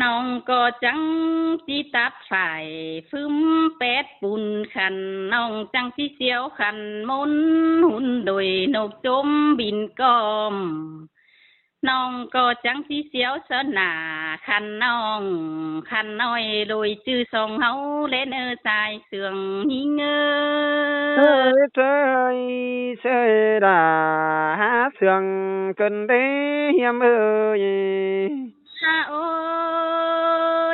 น้องก็จังสิตัดฝ่ายฟึมแปดปุ่นขันน้องจังสิเสียวขันมนหุ่นโดยนกจมบินก้อมน้องก็จังสิเสียวสนาคันน้องคันน้อยโดยชื่อสองเฮาและเนอสายเสื่องหิงเอ้ยเสยดาหาเสื่องเกินเด้เฮียมเอ้ยโอ้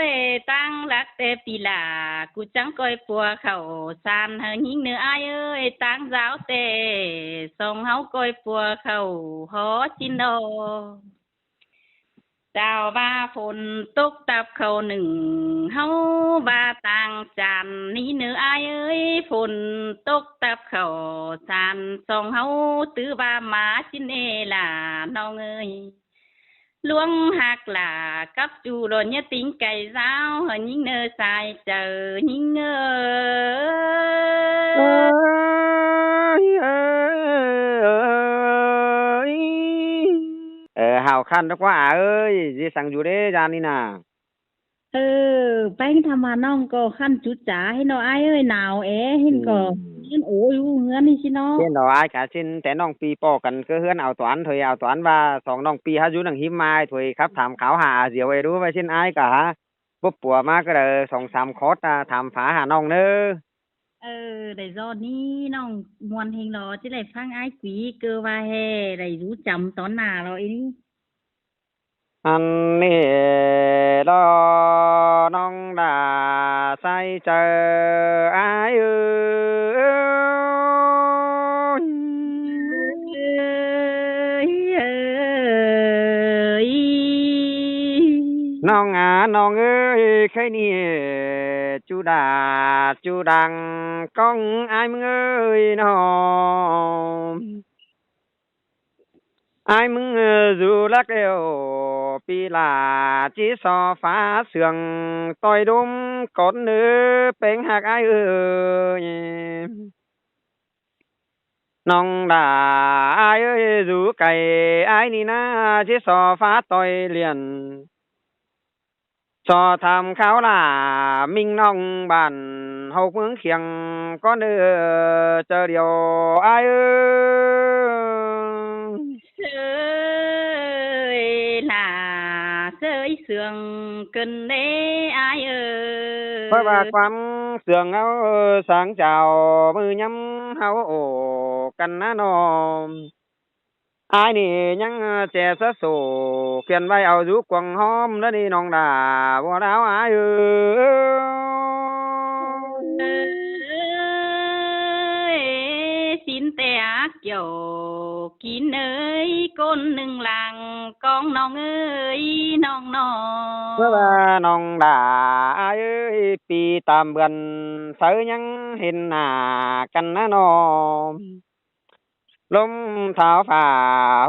ยตั้งรักแต่ปีลากูจังก้อยปัวเข้าซานเฮหิงเนื้ออายเอ้ยตั้งสาวแต่ส่งเฮาก้อยปัวเข้าหอจินโดเจ้าว่าฝนตกตับเข้าหนึ่งเฮาว่าต่างจันนี้เนื้ออายเอ้ยฝนตกตับเข้าซานส่งเฮาตื้อว่าหมาจินเอล่ะน้องเอ้ยลวงหักหล่ากับจูโรนยะติงไก่สาวเฮยิงเนอสายเจอยิงหาวคันดอกว่าเอ้ยสิสั่งอยู่เด้จานนี่น่ะแป้งทำมาน้องก็คั่นจุจ๋าให้น้ออ้ายเอ้ยหนาวเหินก็เฮือนโออยู่เฮือนนี่สิเนาะเฮ็นดอกอ้ายกะสินแต่น้องปีปอกันคือเฮือนเอาตวนถอยเอาตวนว่า2น้องปีหาอยู่นังหิมมาถอยครับถามขาวหาเสียวไว้รู้ว่าสินอ้ายกะบ่ปัวมาก็ได้ 2-3 คอร์สถามฝาหาน้องเด้อได้รอนี้น้องมวนเฮงรอสิได้ฟังอ้ายคุยเกอว่าแฮได้รู้จำตอนหน้าเราอีนี่อันนี้รอน้องดาใส่เจออ้ายน้องน้องเอ้ยใครนี่จูดาจูดังก้องอ้ายมึงเอ้ยน้องอ้ายมึงอยู่รักเอวปีลาจีซอฟ้าเสื่องต่อยดุมกดเนื้อเป็งหักอ้ายเอ้ยน้องดาอ้ายเอ้ยอยู่ไก่อ้ายนี่นะจีซอฟ้าต่อยเลียนซอทำข้าวล่ามิ่งน้องบ้านหกเมืองเขียงก็เด้อเจอเดียวอ้ายเอ้ยล่ะเสยเสื่องเกินเด้อ้ายเพราะว่าความเสื่องเอาสังเจ้ามือยำเฮาโอกันนะน้องอ้ายนี่ยังแจซะโซเขียนไว้เอาอยู่กวางหอมแล้วนี่น้องดาบ่ดาวอ้ายสินแต่เกี่ยวกินเอ้ยก้นหนึ่งหลังกองน้องเอ้ยน้องเมื่อว่าน้องดาอ้ายปีตามเบือนเสยยังเห็นหน้ากันนะน้องลมเท้าฝ่า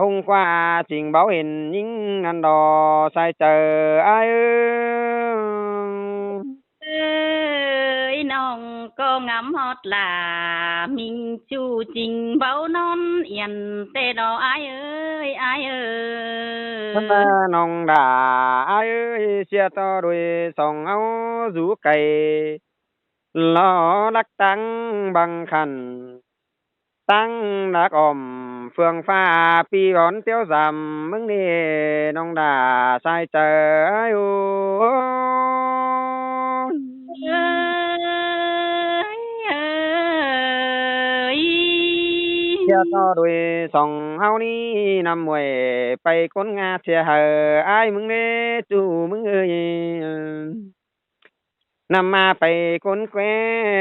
หุ่งกว่าจริงเบาเห็นยิ่งนันดอใส่เจออ้ายน้องก็งำฮอดล่ะมิงจูจริงเบานอนเอียนแต่ดออ้ายเอ้ยอ้ายน้องดาอ้ายเสียต่อด้วยส่องเอาสู่ไก่ล้อลักตั้งบังคันตั้งนักอมเฟืองฟ้าปีร้อนเตี้ยวสำมึงนี่น้องดาใส่เจออยู่เสียต่อด้วยส่องเฮานี่นำไว้ไปก้นงาเสียเหออ้ายมึงเด้จู่มึงเอ้ยนำมาไปก้นแคว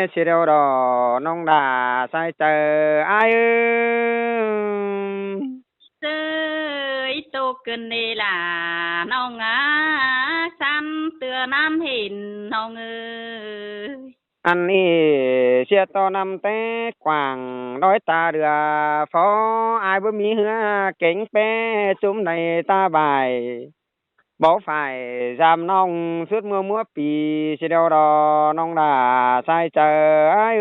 เสียเดียวดอน้องดาใส่เจออ้ายเสยโตเกินเนล่ะน้องซ้ำเตือน้ำเห็นน้องอันนี้เสียต่อนำแต่กว่างร้อยตาเรือฟออายบ่มีเหือเก่งแป้จุ่มในตาบายบ่ฝ่ายจำน้องสุดเมื่อปีสิเดียวดอน้องดาใส่เจออ้าย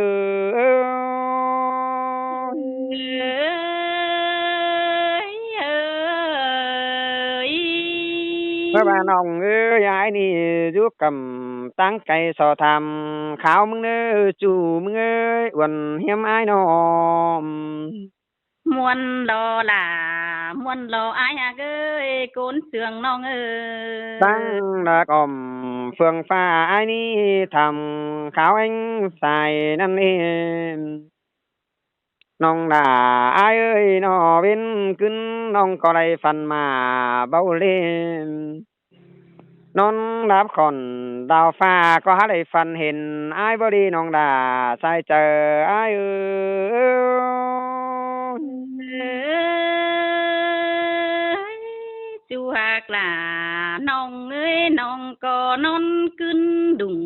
เ เพราะว่าน้องเอ้ยยายนี่อยู่กำตั้งใจสอทำขาวมึงเด้อจู่มึงเอ้ยอ้วนเหียมอายน้อม มวนรอล่ะมวนรออายฮักเอ้ยโกนเสืองน้องเอ้ย ตั้งดากอ่อมเฟืองฟ้าอายนี่ทำขาวเอ็งใส่นั่นเองน้องด่าอายเอ้ยน้อเว้นขึ้นน้องก็ได้ฟันมาเบาเล่นนอนรับขอนดาวฟ้าก็หาได้ฟันเห็นอายบ่ดีน้องด่าใส่เจออายเอ้ย จูหักล่ะน้องเอ้ยน้องก็นอนกึ้นดุง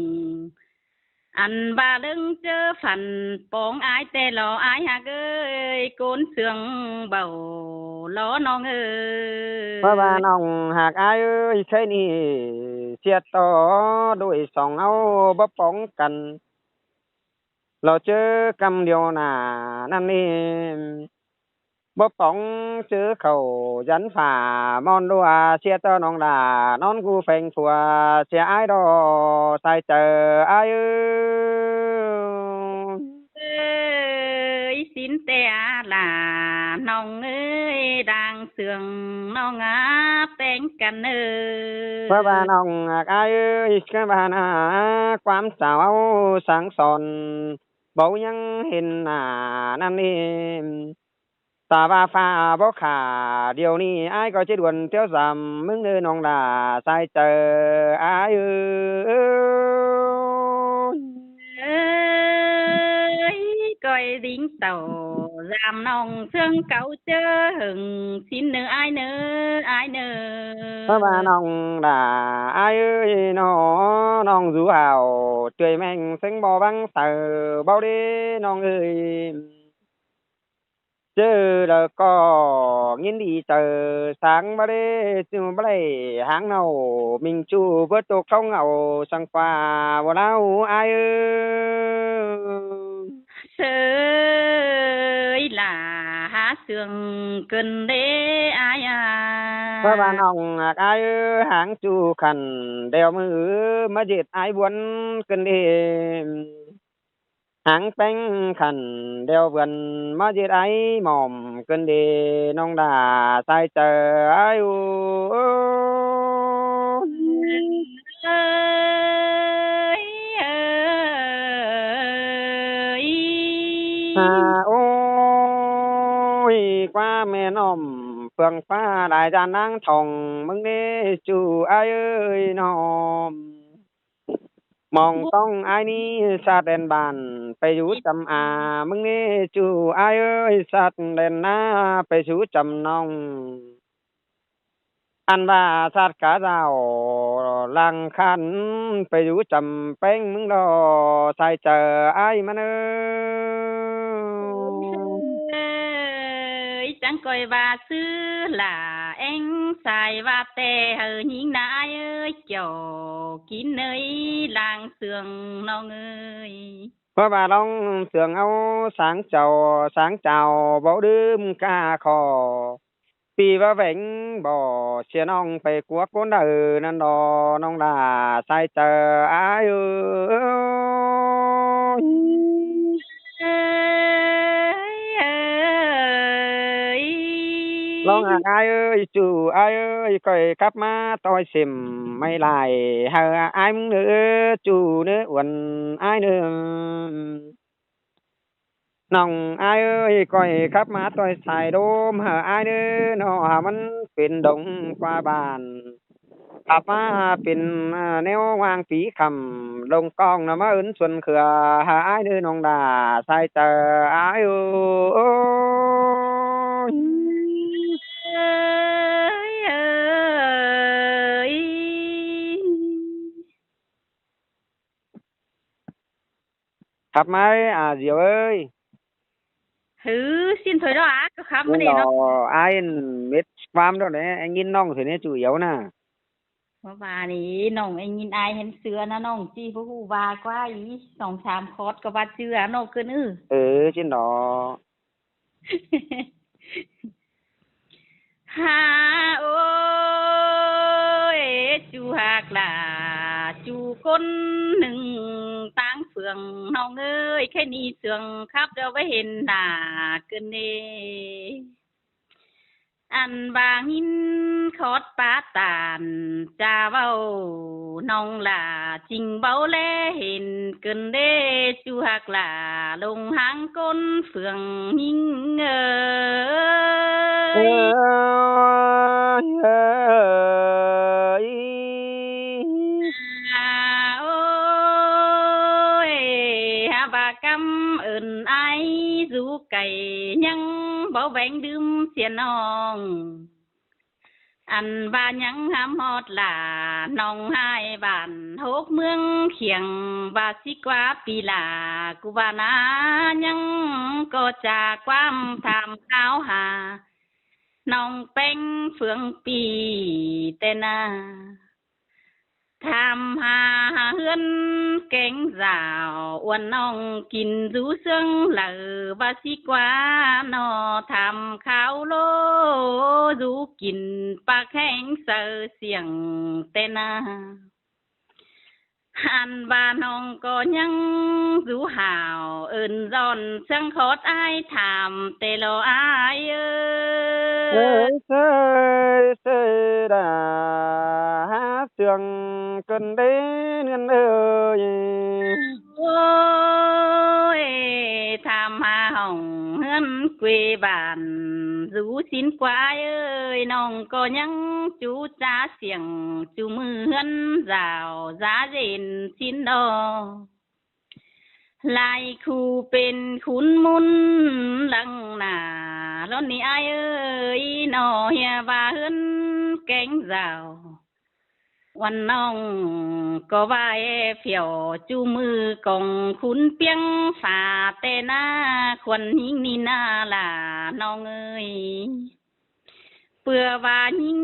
อันบาเลิงเจอฝันปองอายแต่รออายฮักเอ้ยโกนเสืองเบารอน้องเอ้ย เพราะว่าน้องหากอายเอ้ยเคยนี่เสียต่อด้วยสองเอาบ่ป้องกัน เราเจอกำเดียวหน้านั่นเองบ่ป้องเจอเขายันฝ่ามอนดัวเสียต่อน้องดานอนกูเฟงผัวเสียอายดอใส่เจออายเอ้ย สินแต่ล่ะน้องเอ้ยดังเสืองน้องอาแต่งกันเอ้ย เพราะว่าน้องหากอายเอ้ยคือว่าหาความสาวสังสอนบ่ยังเห็นหน้านั่นเองตาว่าฟ้าบ่ขาเดี๋ยวนี้อายก็สิด่วนเที่ยวซ้ำมึงเด้อน้องล่ะใส่เจออายเอ้ย เอ้ยก้อยดิ้งเต่ารามน้องเสื่องเก่าเจอหึงสินเนื้ออายเนื้ออายเนื้อ เพราะว่าน้องด่าอายเอ้ยน้อน้องอยู่ห่าวช่วยแม่งเซ็งบ่บังเตอเบาเด้น้องเอ้ยเจอแล้วก็ยินดีเจอsángบ่ได้จึงบ่ได้หางเนามิงจูบ่ตกเขาเหงาสังฟ้าบ่เล่าอายเอ้ย เสยล่ะหาเสื่องเกินเด้อายา เพราะว่าน้องหากอายหางจูขันเดียวมือมาเจ็ดอายบวนกันเองหางแป้งขันเดียวเบือนมาเจ็ดอายหม่อมกันเดน้องดาใส่เจออายอยู่ เอ้ยเอ้ย โอ้ยกว่าแม่น้อมเฟืองฟ้าได้จานนางทองมึงนี่จูอายเอ้ยน้อม มองต้องอายนี้ชาติแดนบ้านไปอยู่จำอามึงนี่จูอายเอ้ยชาติแดนนาไปสู่จำน้องอันว่าชาติกาเจ้าลังคันไปอยู่จำเป้งมึงดอใส่เจออายมันเอ้ยจังก้อยว่าซื้อล่ะเอ็งใส่ว่าแต่เฮอหญิงนายเอ้ยเจ้ากินเอ้ยลางเสืองน้องเอ้ย เพราะว่าลองเสืองเอาสางเจ้าบ่ดื่มกาคอปีว่าแหวงบ่เสียน้องไปกัวคนนั่นดอน้องดาใส่เจออายเอ้ย เอ้ยเอ้ย ร้องอายเอ้ยจู่อายเอ้ยค่อยกลับมาต่อยสิมไม่ลายเฮาอายมึงเด้อจู่เด้ออ้วนอายเด้อน้องอายเอ้ยค่อยกลับมาต่อยสายโดมเฮาอายเด้อน้อมันเป็นดงกว่าบ้านกลับมาเป็นแนววางปีคำลงกองน่ะมาเอิ้นส่วนเครือหาอายเด้อน้องดาใส่เจออายเอ้ย เอ้ยเอ้ย ขับมาเดี๋ยวเอ้ย หือสิ้นถอยแล้วอะก็ครับ มั มาน นี่ รอ เนาะ ai biết farm đó đấy anh nhìn nong thì nó chủ yếu nè ว่าว่านี่น้องเอ็งยินอายเห็นเสือนะน้องจี้บ่ฮู้ว่ากว่าอี2-3 คอร์สก็ว่าเชื่อน้องเกินtrên đó หาโอ้ย หักล่าจูก้นหนึ่งตางเฟืองน้องเอ้ยแค่นี้เสืองครับเดี๋ยวไว้เห็นหน้าเกินเด้อันบางหินขอดปาตานจาเว้าน้องล่ะจริงเบาแลเห็นเกินเด้จูหักล่าลงหางก้นเฟืองหิงเอ้ยโอ้ยหาบากำเอิ้นไอสู่ไก่ยังบ่แบ่งดื่มเสียน้องอันว่ายังหามฮอดล่าน้องหายบ้านโฮกเมืองเขียงว่าสิกว่าปีลากูว่านายังก็จากความถามข่าวหาน้องแป้งเฟืองปีแต่นาถามหาเฮือนแกงสาวอ้วนน้องกินรู้เสื่องเหลือว่าสิกว่านอทำข้าวโลรู้กินปลาแข็งเสือเสียงแต่นาหันบ้านน้องก็ยังรู้ห่าวเอิ้นร้อนเสียงขอดอ้ายถามแต่ละอ้ายเอ้ยเสยดาหาเสียงเกินเด้เงินเอ้ยโอ้ยถามหาห้องเฮือนเกวบ้านรู้สินกว่าเอ้ยน้องก็ยังจูจ้าเสียงจูมือเฮือนราวจาเย็นสินดอลายคู่เป็นขุนมุนลังหน้าแล้วนี่อ้ายเอ้ยน้อเฮียว่าเฮือนแกงราววันน้องก็ว่าเผียวจูมือกองขุนเปียงฝ่าแต่หน้าควันหิงนี่นาล่ะน้องเอ้ยเปื่อว่าหิง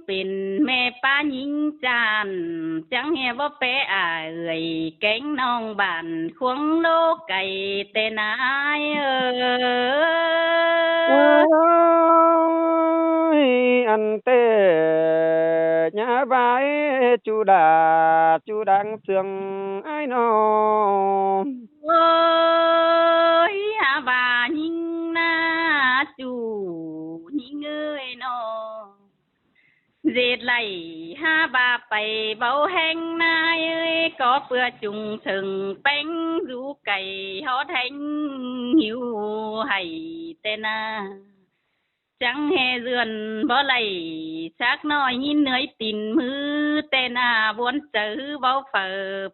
เป็นแม่ป้าหิงจานจังแฮบ่แปะอ้ายเอ้ยแก๊งน้องบ้านควงโลกไก่แต่นายอันเตญาบายจูดาจูดังเสืองไอ้น้องโอ้ยหาบาหิงนาจูหิงเอ้ยน้องเจ็ดไหลหาบาไปเบาแห้งนายเอ้ยก็เปื่อจุงถึงแป้งรู้ไก่ฮอดแห้งหิวให้แต่นาจังแห่เรือนบ่ไหลชักน้อยยินเหนื่อยตินมือแต่หน้าบวนเจอเบาเฝอ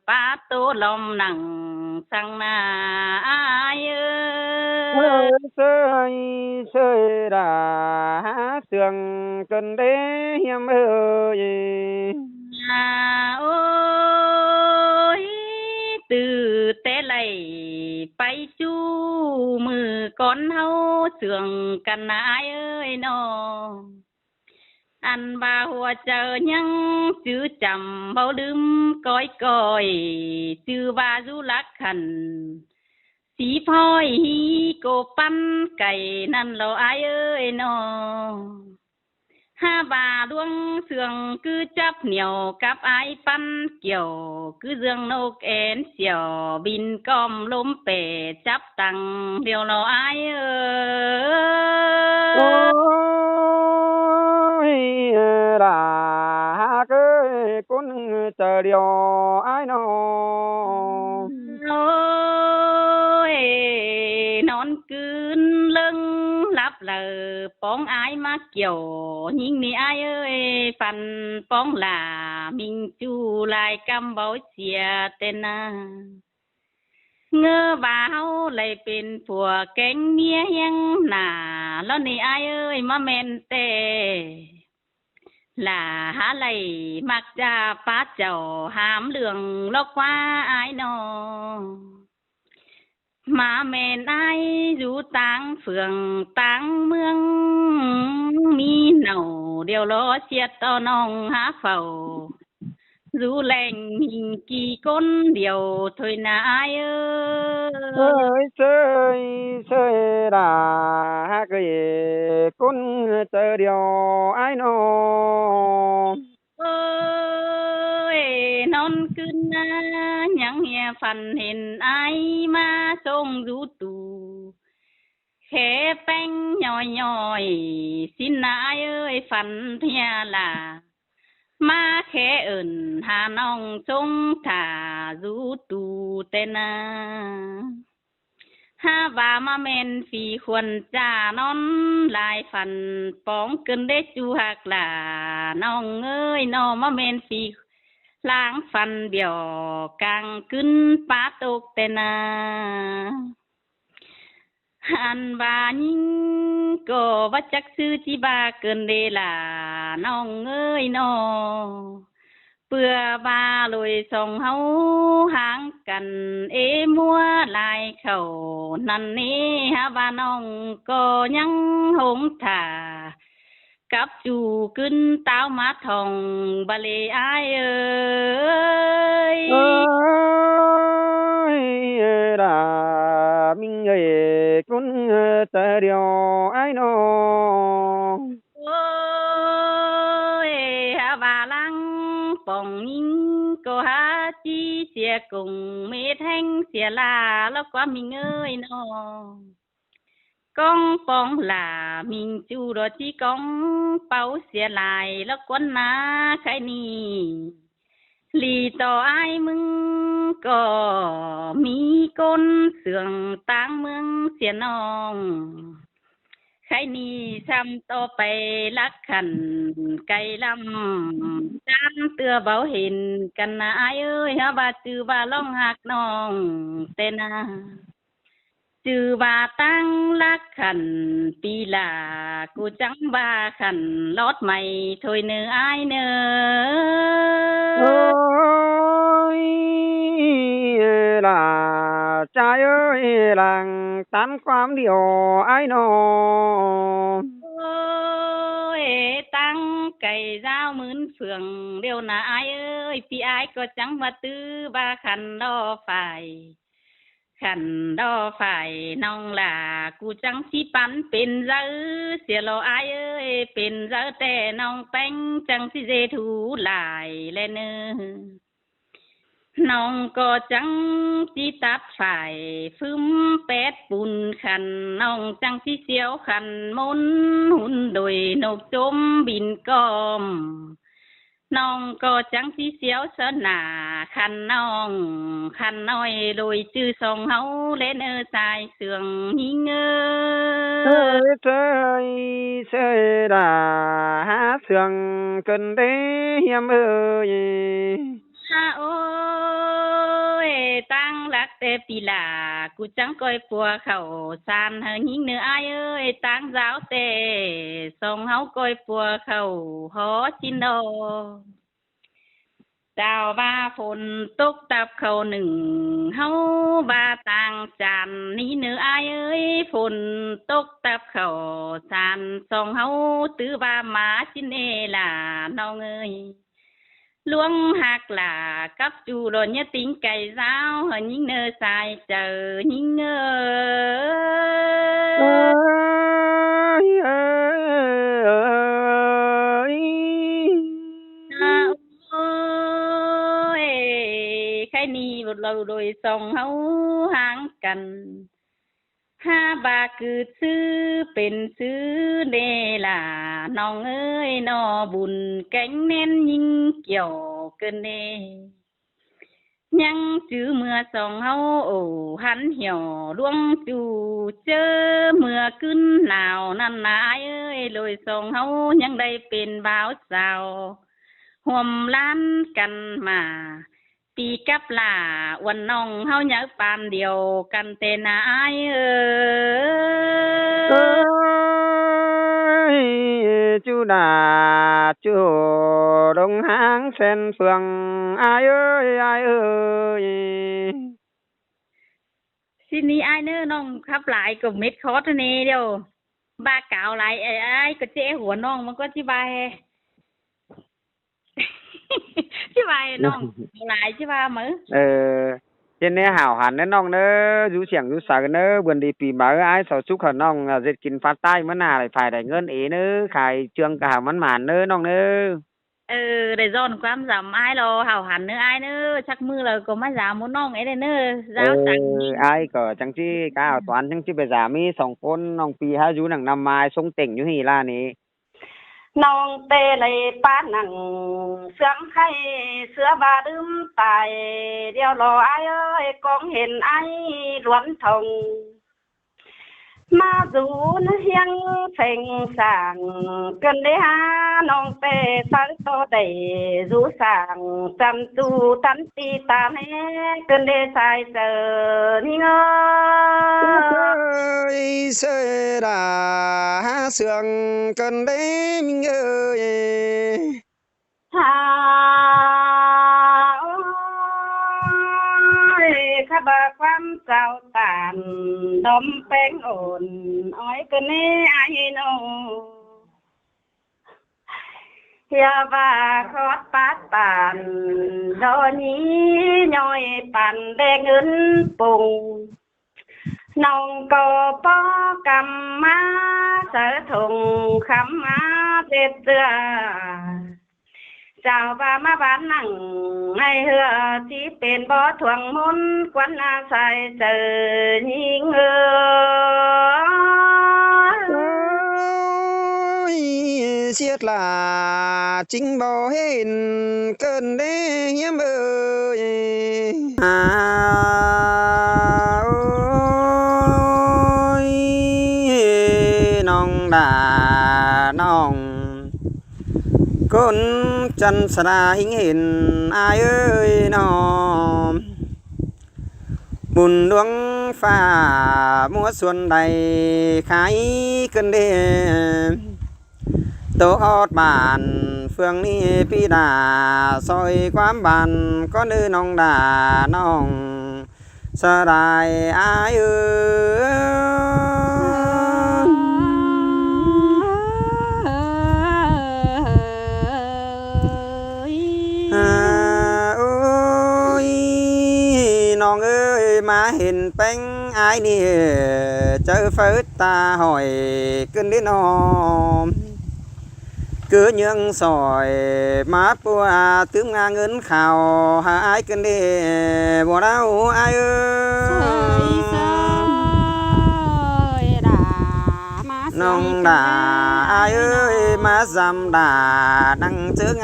ป้าโตลมหนังสังนาอายเสยดาหาเสืองเกินเด้เฮียมเอ้ยโอ้ยตื่อแต่ไหลไปจูมือก่อนเฮาเสื่องกันนายเอ้ยน้องอันบ่าหัวเจอยังชื่อจำเบาลืมก้อยชื่อว่ายุลักขันสีพลอยฮีโกปั้นไก่นั่นเราอายเอ้ยน้องห้าบาดวงเสืองคือจับเหนียวกับไอปั้นเกี่ยวคือเรื่องนกแอนเสี่ยวบินก้อมลมเปจับตังเดียวเราอายโอ้ยล่ะเก้ยคนเจอเดียวไอ้น้องโอ้ยนอนคืนเลิงลับเลอป้องอายมาเกี่ยวยิงนี่อายเอ้ยฟันป้องลามิงจูลายกำเบาเสียแต่นาเงือบาเฮาเลยเป็นผัวแก๊งเมียยังหน้าแล้วนี่อายเอ้ยมาแม่นแต่ล่ะหาไหลมักจะป้าเจ้าหามเรื่องลอกว่าอายน้องมาแม่นอายอยู่ต่างเฟืองต่างเมืองมีเหน่าเดียวรอเสียต่อน้องหาเฝ้ารู้แรงหิงกี่ก้นเดียวถอยนายเสยดาเก้ยคนเจอเดียวไอ้น้องเอ้ อนกึนนะยังเหียฝันเห็นอายมาทรงอยู่ตู่แค่แป้งย่อยๆสินนายเอ้ยฝันเพียล่ะมาแค่เอิ้นหาน้องจงท่าอยู่ตู่แต่นาหาว่ามาแม่นฝีควรจ้านอนลายฝันปองเกินได้จูหักล่ะน้องเอ้ยน้อมาแม่นฝีล้างฟันเดี่ยวกลางกึ้นปาตกแต่นาหันบายิงก็ว่าจักซื้อจิบาเกินเดล่ะน้องเอ้ยน้อเปื่อบาลอยส่องเฮาหางกันมัวลายเข้านั่นนี้หาว่าน้องก็ยังหงท่ากับจูกึ้นตาวมาทองบะเลอายเอ้ยรามิงเอ้กุนเตเดียวไอ้น้องโอ้ยหาว่าลังป่องยิงก็หาจีเสียกงเม็ดแห้งเสียลาแล้วก็มิงเอ้ยน้องกองปองหลามิงจูรอจีกองเป่าเสียลายแล้วกวนนาใครนี่ลีต่ออายมึงก็มีก้นเสื่องต่างเมืองเสียน้องใครนี่ซ้ำต่อไปลักขันไกลลำจำเตือเบาเห็นกันนะอายเอ้ยฮะว่าจือว่าร้องหักน้องแต่นาจือว่าตั้งลักขันปีลากูจังว่าขันลอดใหม่ถอยเนื้ออายเนื้อโอ้ยล่ะใจเอ้ยหลังตามความเดียวไอ้น้องโอ้ยตั้งไก่เจ้าหมื่นเฟืองเดียวนะอายเอ้ยพี่อายก็จังว่าตื้อว่าขันรอฝ่ายขันดอฝ่ายน้องล่ะกูจังสิปันเป็นเจ้าเสียรออายเอ้ยเป็นเจ้าแต่น้องแป้งจังสิเจถูหลายแลเนื้อน้องก็จังสิตัดฝ่ายฟึมแปดปุ่นขันน้องจังสิเสียวขันมนหุ่นโดยนกจมบินกอมน้องก็จังสิเสียวเสนาคันน้องคันน้อยโดยจื้อส่องเฮาเล่นสายเสื่องหิงเอ้ยเจ้ยเสยดาหาเสื่องเกินเดเฮียมเอ้ยโอ้ยตั้งรักแต่ปีลากูจังก้อยปัวเข้าซานเฮหิงเนื้ออายเอ้ยตั้งสาวแต่ส่องเฮาก้อยปัวเข้าหอจินโดเจ้าว่าฝนตกตับเข้าหนึ่งเฮาว่าต่างจันนี้เนื้ออายเอ้ยฝนตกตับเข้าซานส่องเฮาตื้อว่าหมาจินเอล่ะน้องเอ้ยลวงหักหล่ากับจูโรญติงไก่สาวเฮายิงเนอสายเจอยิงเอ้ยโอ้ยใครนี่บ่เราโดยส่องเฮาห่างกันหาบาคือซื้อเป็นซื้อเดล่ะน้องเอ้ยนอบุญแก่งแน่นยิ่งเกี่ยวเกินเดยังจื้อเมื่อส่องเฮาโอ้หันเหี่ยวดวงจูเจอเมื่อขึ้นหนาวนั่นนายเอ้ยโดยส่องเฮายังได้เป็นบ่าวสาวห่วมล้านกันมาปีกับหล่าวันน้องเฮาอยากปานเดียวกันแต่นายเอ้ยจูดาจูดงหางเส้นเฟืองอายเอ้ยอายเอ้ยสินี้อายเน้อน้องครับหลายก็เม็ดคอทะเนเดียวบ้ากาวหลายไอ้ก็เจ๊หัวน้องมันก็สิบายสิบายน้องหลายสิว่ามื้อเจนเนี่ยหาวหันเด้อน้องเด้ออยู่เสียงอยู่สากันเด้อเบิ่นดีปีใหม่อ้ายเซาสุขเขาน้องเฮ็ดกินฟ้าใต้มื้อหน้าได้ฝ่ายได้เงินเอเด้อขายเจืองกะหามันหมานเด้อน้องเด้อ để dọn quám giảm ai lo hảo hẳn nữa ai nữa chắc mưa là có mấy giảm muốn nong ấy đây nữa เอ giáo อ chẳng อ้ายก็จังสิกาวสอนจังสิไปสามี2คนน้องปีหาอยู่หนังนำไม้ทรงเต่งอยู่นี่ล่ะนี่ น้องเตเลยป้านังเสียงให้เสือบาดืมตายเดี๋ยวรอไอ้เอ้ยกองเห็นไอ้ล้วนทองมาดูนเฮียงเพ่งสางกันได้หาน้องเตสังโตได้รู้สางจำตูตันตีตาแม่กันได้ใส่เจอนี่เงอ ơi sơ đà sương cần đấy mình ơi หาโอ้ยข้าบาความเจ้าตานดมแป้งอ่อนอ้อยกันนี่ไอ้โนอย่าว่าคอดปาดปานดอนี้ย่อยปันแดงเงินปุงน้องก็ป้อกำมาเสือถุงคำมาเจ็ดเสือเจ้าว่ามาบ้านนั่งให้เหือที่เป็นบ่อถ่วงมุนควันอาศัยเจอยิงsiết là chính bỏ hết cơn đế hiếm ơi ôi nong đà nong con chân sa hình hình ai ơi nó bùn đuống pha múa xuân đầy khái cơn đêm tổ hót bàn phương ni pi đà soi quán bàn có nữ nong đà nong sa đài ai ơiน้องเอ้ยมาเห็นแป้งไอ้นี่เจอเฟิร์ตาหอยขึ้นได้นอมcứ những sỏi má bùa tướng ngang ngấn khảo hai cơn đi bỏ đau ai ơi nong đà ai ơi má dằm đà đằng chớ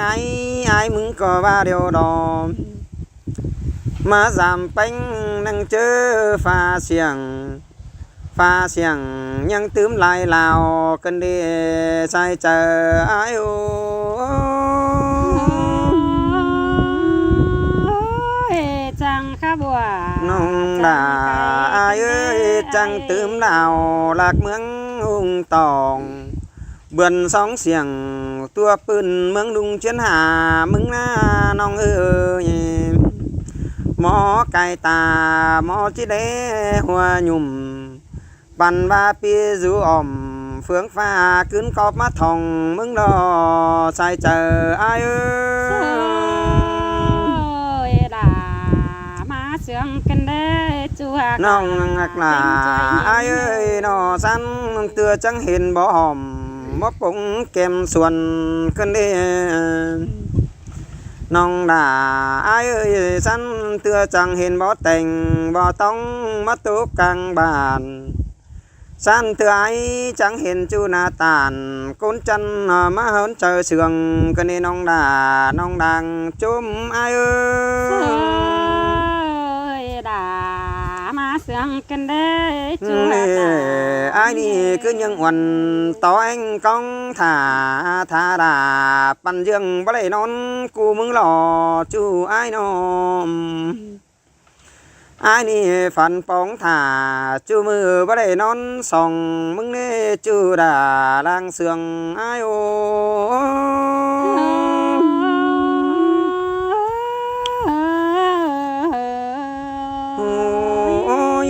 ai mừng có ba điều đó má dằm bánh đằng chớ pha xiềng nhưng tướm lại lào cần đi sai chờ ai chẳng khá bùa nông đà ai ơi chẳng tướm lào lạc mướng hung tòng bươn sóng xiềng tua pưn mướng đung chiến hà mướng na nong ơi mó cài tà mó chỉ đế hoa nhùm bàn ba pia rú phương pha cứng cọp mắt thòng mừng đò sai chờ ai ơi là má sương cần đế chua nong ngạc là ai ơi nó săn tưa chẳng hình bỏ hòm móc bụng kem xuân cân đế nong đà ai ơi săn tưa chẳng hình bỏ tình bỏ tông mắt tốt càng bàn san thưa ai chẳng hiện chu na tàn côn chân má hớn chờ sườn cái nên nong đàng chôm ai ơi đà má sương cần đế chua ai đi cứ những quần to anh con thả đà pan dương bá lệ non cu mừng lò chu ai nó ai ni phản bóng thả chu mưa bá đầy non sòng mừng nê chu đà đang sương ai ô ôi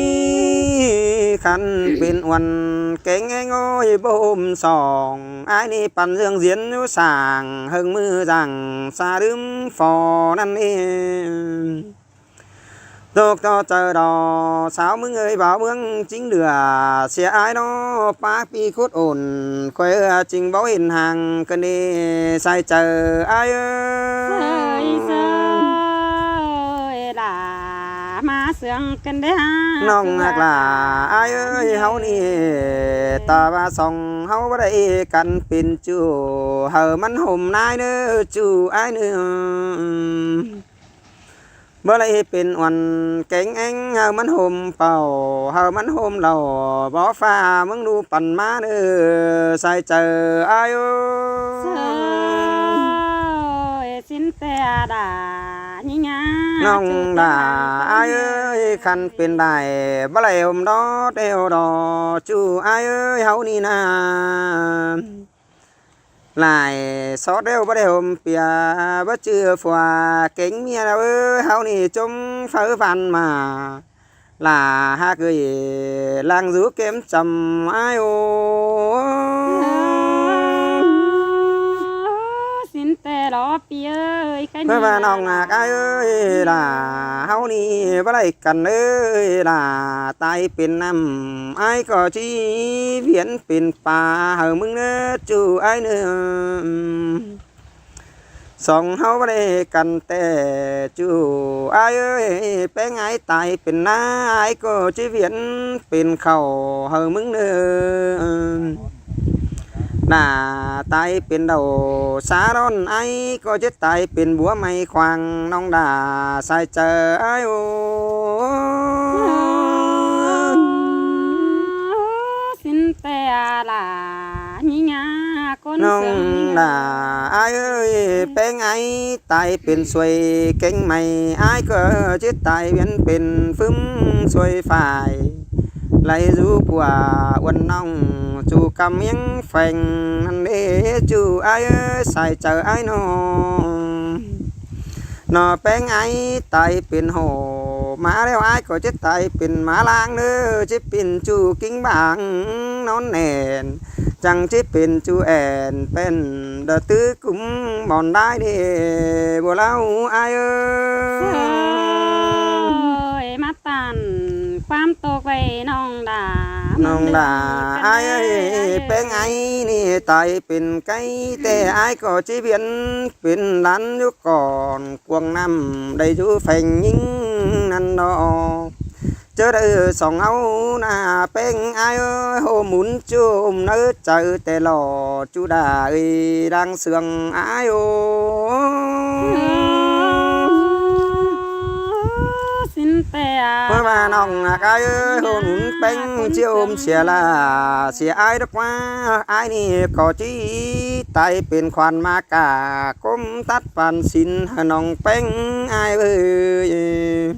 khăn bên uẩn cái nghe ngôi bôm sòng ai ni pan dương diễn nhú sàng hưng mưa rằng xa đướm phò năn tục cho chờ đò sao mừng ơi bảo mương chính lửa xe ai đó bác pi khốt ổn khoe trình báo hình hàng cần đi sai chờ ai sơi ơi sơi là má sương cần đấy ha nong ngạc là ai ơi hấu ni ta ba song hấu ba đây cần pin chú hờ mắn hôm nay nữa chú ai nữa bữa nay pin oan cánh anh hờ mắn hôm bầu hờ mắn hôm lầu bó pha mướn nuปั่น má nữa sai chờ ai ơi sơi xin te đà nhí nhá nong đà ai ơi khăn pin đài bữa nay hôm đó đeo đò chú ai ơi hấu ni na lại xót đeo bắt đầu bìa bắt chưa phòa kính mía đâu ơi hao nì trông phở văn mà là ha cười lang rú kém chầm ai ô xin te đó pi ơi cái phở văn nòng ngạc ai ơi là hao nì bắt lại cần ơi là tay pin nằm ai có chi viễn pin pa hờ mưng nữa chú ai nữa song hấu ba đây cần tè chú ai ơi bé ngái tài pin na ai có chi viễn pin khẩu hờ mưng nữa là tay pin đầu xá đón ai có chết tay pin búa mày khoang nong đà sai chờ ai ô xin te là nhí nhá con nong là ai ơi bé ngái tay pin xuôi cánh mày ai có chết tay biến pin phím xuôi phải lấy du của quân nong chú cầm miếng phèn để chú ai ơi xài chờ ai nó bé ngái tay pin hồ má đeo ai có chết tay pin má lang nữa chết pin chú kính bảng nón nền chẳng chết pin chú ẻn pen đợt tứ cũng mòn đai đi bùa lâu ai ơi mắt tànความตกไปน้องด่า nong đà ai ơi bé ngái ni tay pin cái tê ai có chỉ biến pin lăn chú còn quần năm đầy chú phèn những năn đó chớ đây sòng áo na bên ai ơi hồ muốn chôm nỡ chờ tê lò chú đà ơi đang sương ai ô xin te mới mà nòng ai ơi hồ muốn bên chôm xìa là xìa ai đó quá ai nì có chi tay bên khoan mà cả côm tắt bàn xin nòng bên ai ơi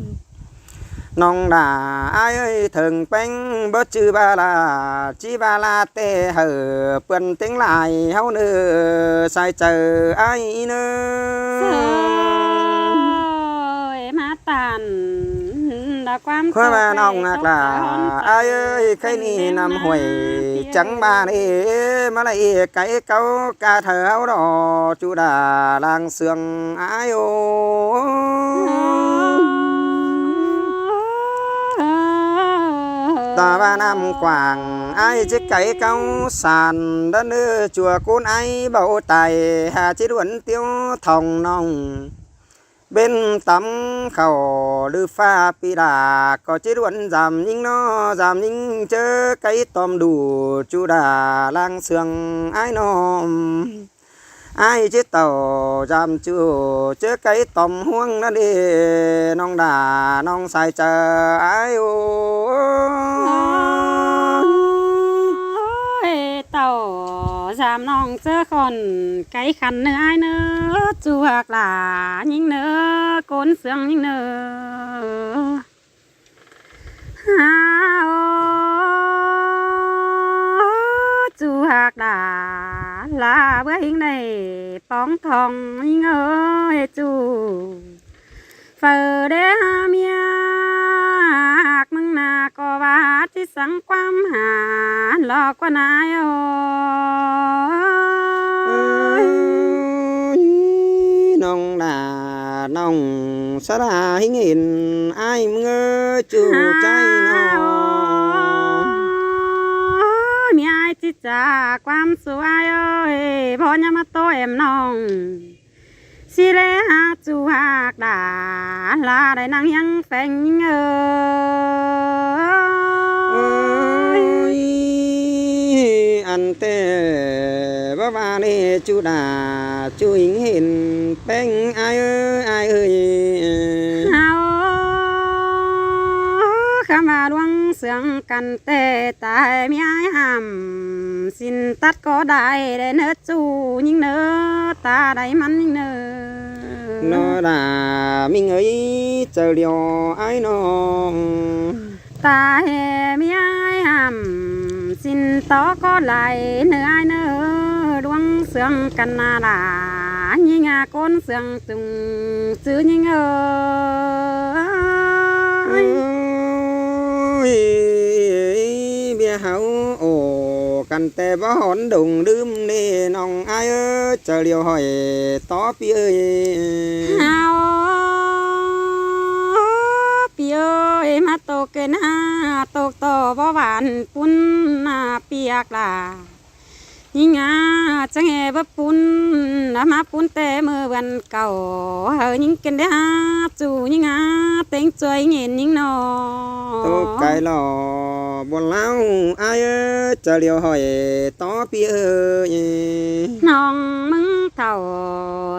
nong đà ai ơi thường bánh bớt chữ ba là chi ba la tê hở bần tiếng lại hấu nữa sai chờ ai nữa ơi má tàn đã quan khoa ba nong ngạc là ai ơi cái ni nằm huệ trắng ba đi mà lại cái câu ca thở áo đỏ chú đà làng sương ai ô ta ba năm quảng ai chiếc cái cao sàn đất nước chùa côn ai bảo tài hà chế đuẩn tiêu thòng nòng bên tắm khẩu lư pha pi đà có chế đuẩn giảm nhưng nó giảm nhưng chớ cái tòm đủ chú đà lang sương ai nòm ai chết tàu giảm chú chớ cái tòm huông nó đi nong đà nong sai chờ ai ô tàu giảm nong chớ còn cái khăn nữa ai nữa chú hoặc là những nữa côn sương những nữa chú hoặc là bữa hình này bóng thòng những ơi chú phở đế mía mừng na có ba chỉ sáng quam hà lo quan ai ơi nong là nong สระหิเห็นไอ้เมื่อจูใจน้อง มีไอ้จิตจากความสวยเอ้ยพอยามาโตเอ็มน้องสิเลหาจูหากดาลาได้นางยังแฝงเอ้ย อันเตบ่ว่านี่จูดาจูหิงเห็นแป้งอายเอ้ย เฮาคำว่าดวงเสืองกันแต่ตายมีไอ้ห้ำสินตัดก็ได้ได้เนื้อจูยิ่งเนื้อตาได้มันยิ่งเนื้อ nó là mình ấy chờ liều ai nó ตาแห่มีไอ้ห้ำสินต่อก็ไหลเนื้อไอ้เนื้อดวงเสืองกันนาลายิ่งก้นเสืองจุงจื้อยิ่งbia hậu ồ cần tè bó hòn đùng đơm nè nòng ai ơi chờ liều hỏi tó pi ơi เฮาปีเอ้ยมาตกเกินห้าตกต่อบ่หวานปุ้นเปียกล่ะยิ่งจะแห่บ่ปุ้นมาปุ้นแต่เมื่อวันเก่าเฮายิ่งกันได้จูยิ่งเต็งจวยเงินยิ่งนอ tô cái lò buồn lao ai ơi chờ liều hỏi tó pi ơi น้องมึงเท่า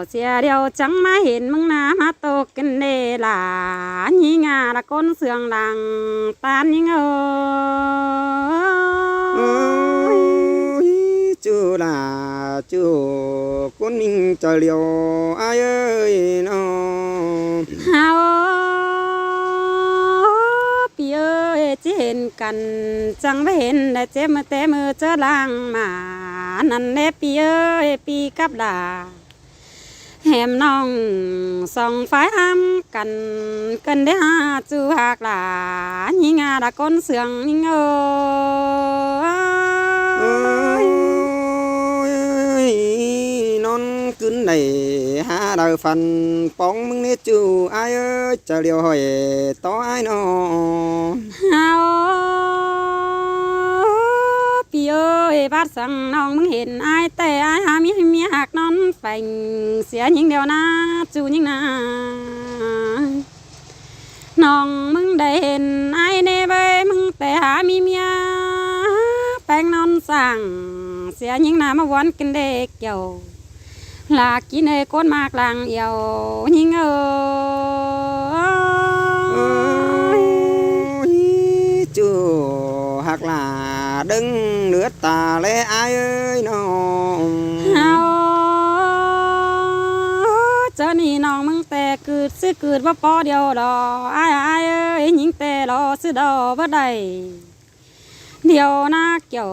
เสียเดียวจังมาเห็นมึงนามาตกกันเดล่ะยิ่งละก้นเสืองดังตานยิ่งchú là chú quân ninh chờ liều ai ơi nó เฮาพี่เอ้ยจะเห็นกันจังไม่เห็นแต่เจ็บมือแต่มือเจอลางมานั่นแหละพี่เอ้ยปีกับดาแหมน้องส่องไฟอ้ำกันได้จูหากหลายิ่งละก้นเสืองยิ่งnon cứ này ha đời phần bóng mưng nít chú ai ơi chờ liều hỏi tó ai nó เฮาพี่เอ้ยบาดสั่งน้องมึงเห็นไอ้แต่ไอ้หามีหักนอนแฝงเสียยิ่งเดียวนะจูยิ่งนะน้องมึงได้เห็นไอ้เนเบมึงแต่หามีเมียแป้งนอนสั่งเสียยิ่งนะมาวันกันเด็กเกี่ยวลากินเอ้ก้นมากลางเอี่ยวยิ่งchú hoặc là đứng nước ta lẽ ai ơi nó เฮาเจ้านี่น้องมึงแต่เกิดซื้อเกิดว่าปอเดียวดอไอ้เอ้ยยิงแต่รอซื้อดอบ่ได้เดียวนะเกี่ยว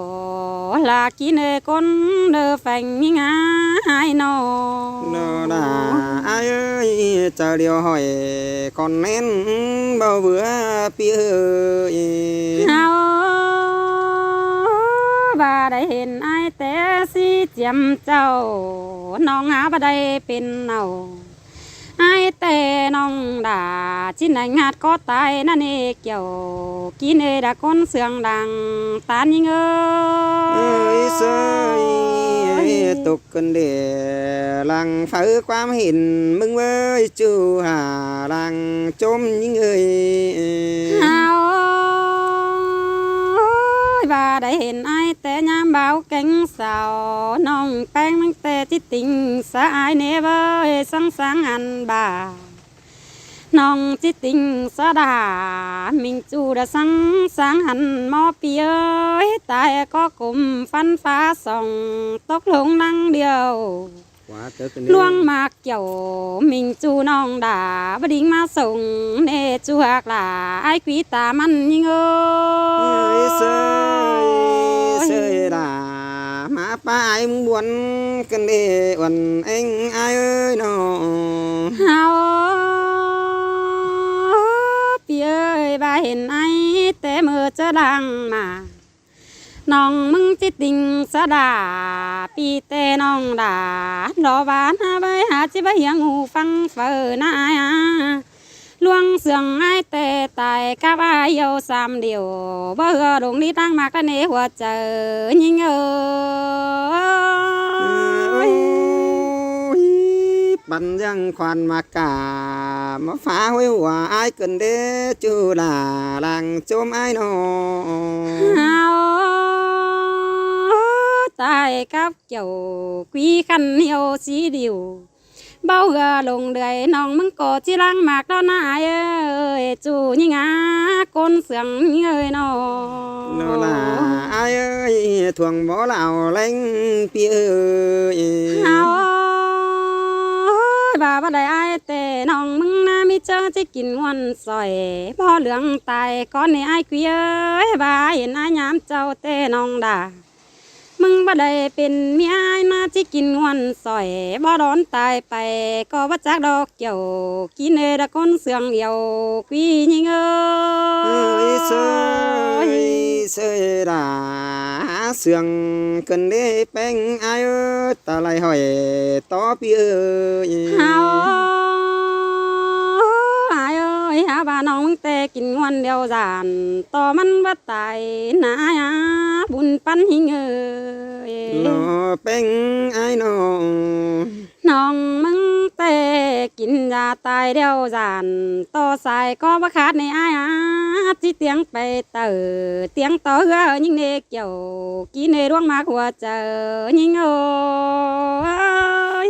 ลากินเอ้ก้นเด้อแฝงยิ่งไอ้น้อง nó là ai ơi chờ điều hỏi còn nên bao bữa pi ơi เฮาบ่าได้เห็นไอ้แต่สิเจียมเจ้าน้องหาบ่ได้เป็นเนาไอ้แต่น้องด่าจินไหนงาดก็ตายนั่นเองเกี่ยวกินเอดาก้นเสืองดังตานยิงơi sơi tục cần để làng phở quam hình mừng với chú hà làng chôm những người เฮาบ่าได้เห็นไอ้แต่ยามเบาแก่งสาวน้องแป้งมันแต่ที่ติ่งสะอายเนเวสังอันบ่าน้องจิติงสะดามิงจูดสังหันหมอเปียตายก็กลมฟันฟ้าส่องตกลงนั่งเดียวล่วงมากเกี่ยวมิงจูน้องด่าบดิ่งมาส่งเนจูหักหลาไอ้ขวีตามันยิงơi sơi là má ba em buồn cần để uẩn anh ai ơi nó เฮาพี่เอ้ยบ่าเห็นไอ้แต่เมื่อจะดังมาน้องมึงจิติงสะดาปีแต่น้องด่ารอหวานหาใบหาจิบเหียงหูฟังเฟอหน้า luông sương ai tê tài các ai yêu sam điều bơ gờ đồng đi tăng mạc cái nế hoa chờ nhìn ơi bắn răng khoan mà cả mà phá huế hòa ai cần đế chứ là làng chôm ai nó tài các kiểu quý khăn yêu xí điều bao gờ lồng đời nòng mưng cổ chi lang mạc đó nãy ơi chủ như ngã con sương như ơi nó là ai ơi thuồng bó lào lanh pi ơi bà bà đại ai tệ nòng mưng na mi chơi chỉ kín ngoan sỏi bao lượng tài con này ai quý ơi bà hiện ai nhám châu tệ nòng đà mưng bà đạiเป็นเมียน่าที่กินวันสอยบ่ร้อนตายไปก็ว่าจักดอกเกี่ยวกินเอดะก้นเสืองเดียวquýยิงsơi đã sương cần đế bánh ai ơi ta lại hỏi to pi ơi ai ơi hả bàน้องtêกินวันเดียวจานต่อมันบ่ตายนะบุญปันหิงlo bánh ai nó น้องมึงเตกินยาตายเดียวจานต่อสายก็บ่ขาดในอ้ายที่เตียงไปเตอเตียงต่อเฮือยิ่งเนเกี่ยวกินในร่วงมากหัวเจอยิ่งเอ้ย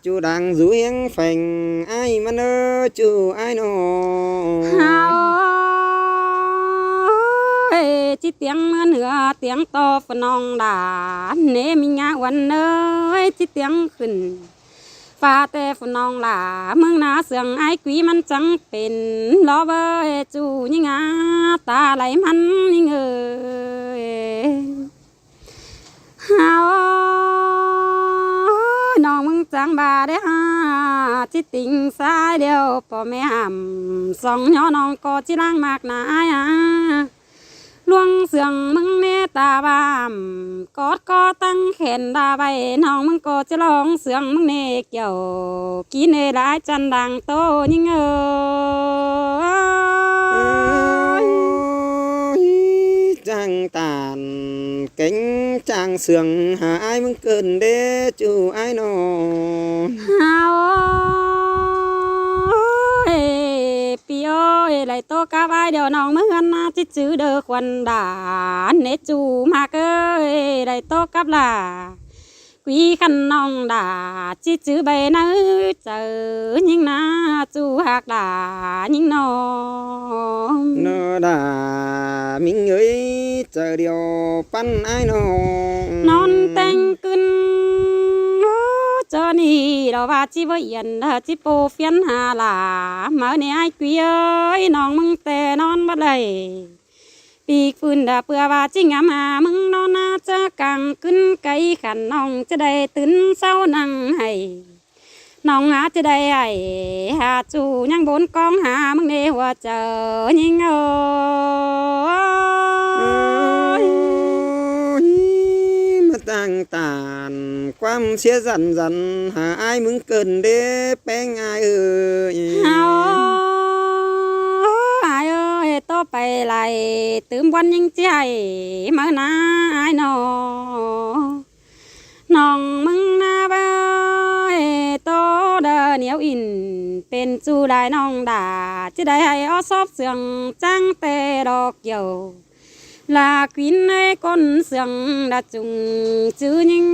chú đang rủ hiếng phành ai mà nơ chú ai nó chỉ tiếng nữa tiếng to phần nòng đã nè mình ngãวันơi chỉ tiếng khẩn pha tê phần nòng là mừng na sương ai quýมันจังเป็นล้อเว้ยจูยิ่งงาตาไหลมันยิ่งเอ้ยน้องมึงจังบาได้ฮะจิติงสายเดียวพ่อแม่หำสองย่อน้องก็จิร่างมากนายลวงเสืองมึงเนตาบามกอดก็ตั้งแขนดาใบน้องมึงก็จะร้องเสืองมึงเนเกี่ยวกินเนหลายจันดังโตยิ่งจังตานเก่งจังเสืองหาaiมึงเกินเด้จูai nóปีโอ้ยไหลโตกาบายเดี๋ยวน้องเมื่อนาที่จื้อเด้อควันด่าเนจูมากเอ้ยไหลโตกับล่ะquý khăn nong đà chi chữ bề nỡ chờ nhưng na chu hạt đà nhưng nó đà mình ơi chờ điều pan ai nó non tên cưng cho ni đó và chi với yên chi po phiến hà là mở này ai quý ơi non mưng tè non bắt đầyปีกฟื้นดาเปื่อว่าจิงามหามึงนอนน่าจะกังขึ้นไกลขันน้องจะได้ตื่นเศร้านั่งให้น้องหาจะได้ไอ้หาจูยังบนกองหามึงเนหัวเจอยิงมาตั้งตานความเสียสันหาaiมึงเกินเด้แป้งaiเอ้ยต่อไปไหลตื่มวันยังใจเมื่อนาไอ้น้องมึงนาบ้าโตเดินเหนียวอินเป็นจูได้น้องด่าจะได้ให้อ้อซอบเสืองจังเตดอกเกี่ยวลาควินในก้นเสืองดาจุงจื้อยิง